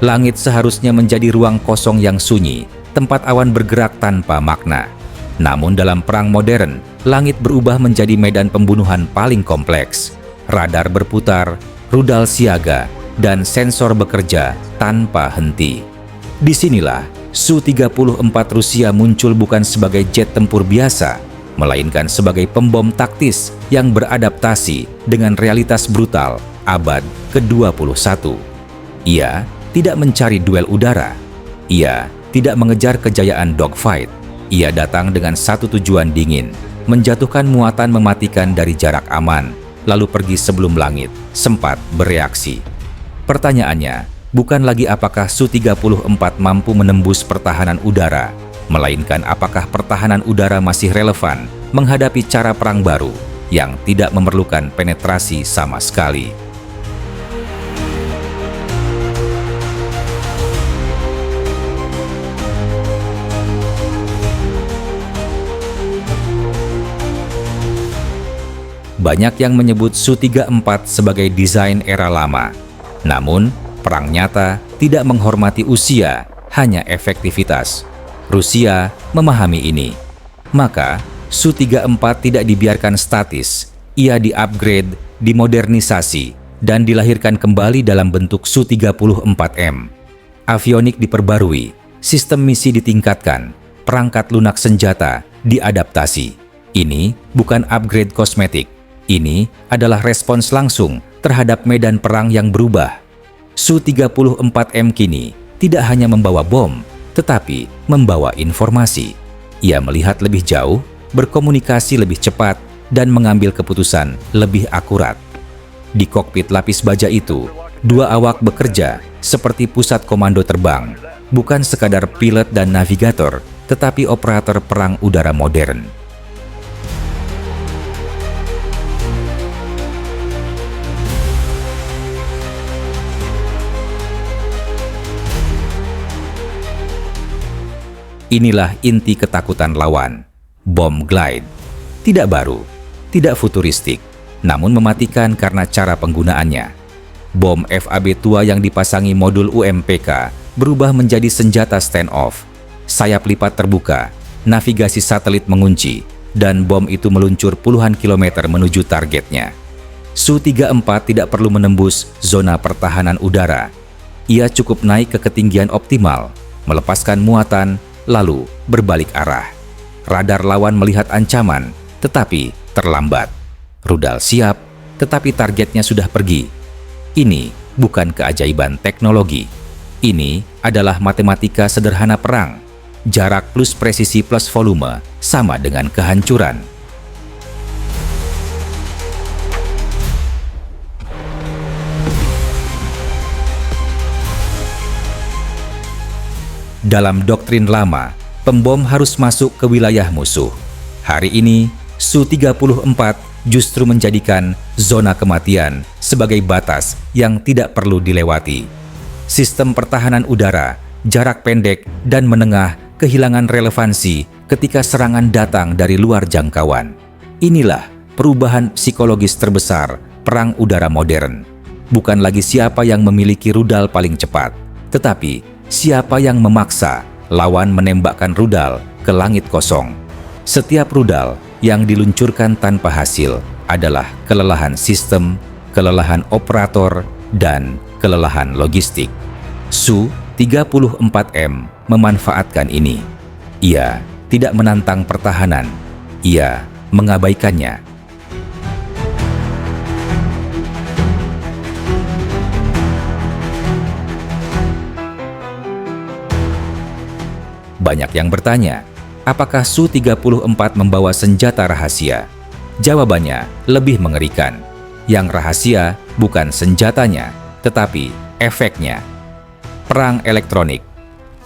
Langit seharusnya menjadi ruang kosong yang sunyi, tempat awan bergerak tanpa makna. Namun dalam perang modern, langit berubah menjadi medan pembunuhan paling kompleks. Radar berputar, rudal siaga, dan sensor bekerja tanpa henti. Disinilah Su-34 Rusia muncul bukan sebagai jet tempur biasa, melainkan sebagai pembom taktis yang beradaptasi dengan realitas brutal abad ke-21. Ia tidak mencari duel udara. Ia tidak mengejar kejayaan dogfight. Ia datang dengan satu tujuan dingin, menjatuhkan muatan mematikan dari jarak aman, lalu pergi sebelum langit sempat bereaksi. Pertanyaannya, bukan lagi apakah Su-34 mampu menembus pertahanan udara, melainkan apakah pertahanan udara masih relevan menghadapi cara perang baru yang tidak memerlukan penetrasi sama sekali. Banyak yang menyebut Su-34 sebagai desain era lama. Namun, perang nyata tidak menghormati usia, hanya efektivitas. Rusia memahami ini. Maka, Su-34 tidak dibiarkan statis. Ia di-upgrade, dimodernisasi, dan dilahirkan kembali dalam bentuk Su-34M. Avionik diperbarui, sistem misi ditingkatkan, perangkat lunak senjata diadaptasi. Ini bukan upgrade kosmetik. Ini adalah respons langsung terhadap medan perang yang berubah. Su-34M kini tidak hanya membawa bom, tetapi membawa informasi. Ia melihat lebih jauh, berkomunikasi lebih cepat, dan mengambil keputusan lebih akurat. Di kokpit lapis baja itu, dua awak bekerja seperti pusat komando terbang, bukan sekadar pilot dan navigator, tetapi operator perang udara modern. Inilah inti ketakutan lawan. Bom glide. Tidak baru, tidak futuristik, namun mematikan karena cara penggunaannya. Bom FAB tua yang dipasangi modul UMPK berubah menjadi senjata stand-off. Sayap lipat terbuka, navigasi satelit mengunci, dan bom itu meluncur puluhan kilometer menuju targetnya. Su-34 tidak perlu menembus zona pertahanan udara. Ia cukup naik ke ketinggian optimal, melepaskan muatan, lalu berbalik arah. Radar lawan melihat ancaman, tetapi terlambat. Rudal siap, tetapi targetnya sudah pergi. Ini bukan keajaiban teknologi. Ini adalah matematika sederhana perang. Jarak plus presisi plus volume sama dengan kehancuran. Dalam doktrin lama, pembom harus masuk ke wilayah musuh. Hari ini, Su-34 justru menjadikan zona kematian sebagai batas yang tidak perlu dilewati. Sistem pertahanan udara, jarak pendek dan menengah kehilangan relevansi ketika serangan datang dari luar jangkauan. Inilah perubahan psikologis terbesar perang udara modern. Bukan lagi siapa yang memiliki rudal paling cepat, tetapi siapa yang memaksa lawan menembakkan rudal ke langit kosong. Setiap rudal yang diluncurkan tanpa hasil adalah kelelahan sistem, kelelahan operator, dan kelelahan logistik. Su-34M memanfaatkan ini. Ia tidak menantang pertahanan, ia mengabaikannya. Banyak yang bertanya, apakah Su-34 membawa senjata rahasia? Jawabannya lebih mengerikan. Yang rahasia bukan senjatanya, tetapi efeknya. Perang elektronik,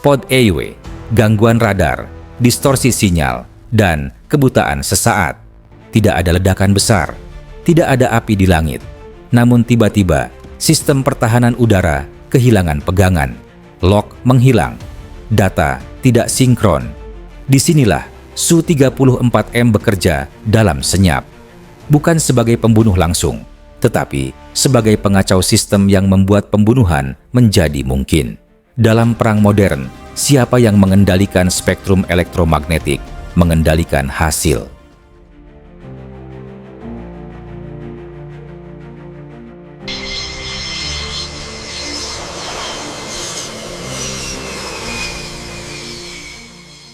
pod EW, gangguan radar, distorsi sinyal, dan kebutaan sesaat. Tidak ada ledakan besar, tidak ada api di langit. Namun tiba-tiba, sistem pertahanan udara kehilangan pegangan. Lock menghilang. data tidak sinkron. Disinilah Su-34M bekerja dalam senyap, bukan sebagai pembunuh langsung, tetapi sebagai pengacau sistem yang membuat pembunuhan menjadi mungkin. Dalam perang modern, siapa yang mengendalikan spektrum elektromagnetik, mengendalikan hasil.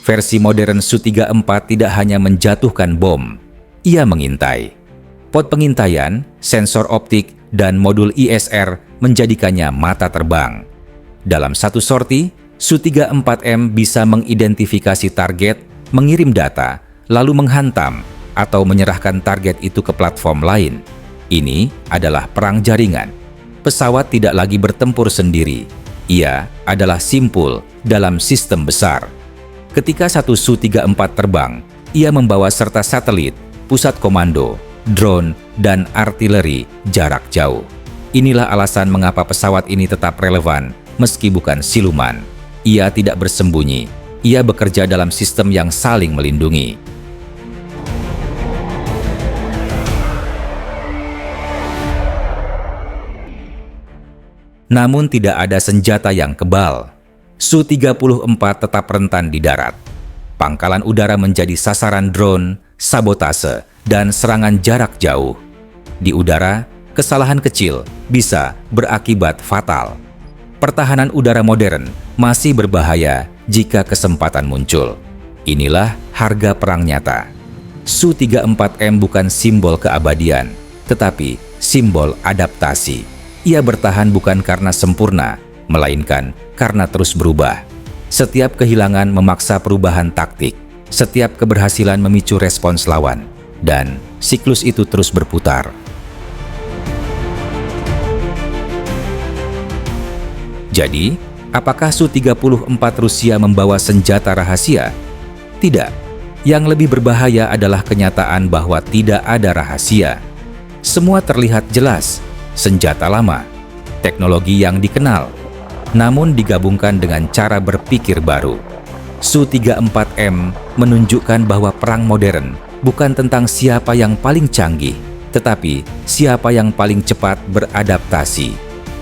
Versi modern Su-34 tidak hanya menjatuhkan bom, ia mengintai. Pod pengintaian, sensor optik, dan modul ISR menjadikannya mata terbang. Dalam satu sorti, Su-34M bisa mengidentifikasi target, mengirim data, lalu menghantam atau menyerahkan target itu ke platform lain. Ini adalah perang jaringan. Pesawat tidak lagi bertempur sendiri. Ia adalah simpul dalam sistem besar. Ketika satu Su-34 terbang, ia membawa serta satelit, pusat komando, drone, dan artileri jarak jauh. Inilah alasan mengapa pesawat ini tetap relevan meski bukan siluman. Ia tidak bersembunyi, ia bekerja dalam sistem yang saling melindungi. Namun tidak ada senjata yang kebal. Su-34 tetap rentan di darat. Pangkalan udara menjadi sasaran drone, sabotase, dan serangan jarak jauh. Di udara, kesalahan kecil bisa berakibat fatal. Pertahanan udara modern masih berbahaya jika kesempatan muncul. Inilah harga perang nyata. Su-34M bukan simbol keabadian, tetapi simbol adaptasi. Ia bertahan bukan karena sempurna, melainkan karena terus berubah. Setiap kehilangan memaksa perubahan taktik, setiap keberhasilan memicu respons lawan, dan siklus itu terus berputar. Jadi, apakah Su-34 Rusia membawa senjata rahasia? Tidak. Yang lebih berbahaya adalah kenyataan bahwa tidak ada rahasia. Semua terlihat jelas, senjata lama, teknologi yang dikenal, namun digabungkan dengan cara berpikir baru. Su-34M menunjukkan bahwa perang modern bukan tentang siapa yang paling canggih, tetapi siapa yang paling cepat beradaptasi.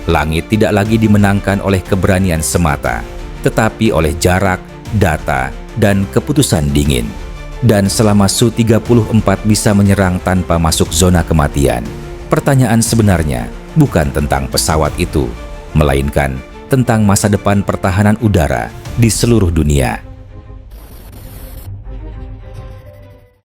Langit tidak lagi dimenangkan oleh keberanian semata, tetapi oleh jarak, data, dan keputusan dingin. Dan selama Su-34 bisa menyerang tanpa masuk zona kematian, pertanyaan sebenarnya bukan tentang pesawat itu, melainkan tentang masa depan pertahanan udara di seluruh dunia.